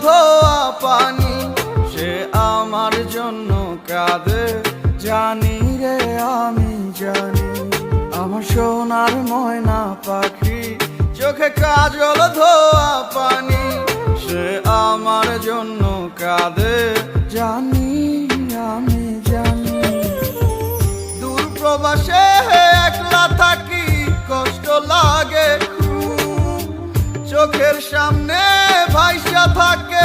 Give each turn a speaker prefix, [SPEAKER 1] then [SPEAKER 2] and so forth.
[SPEAKER 1] ধোয়া পানি, সে আমার জন্য কাঁদে জানি রে আমি জানি। আমার সোনার ময়না পাখি, চোখে কাজল ধোয়া পানি, সে আমার জন্য কাঁদে জানি আমি জানি। দূর প্রবাসে একলা থাকি, কষ্ট লাগে খুব, চোখের সামনে ভাইসা থাকে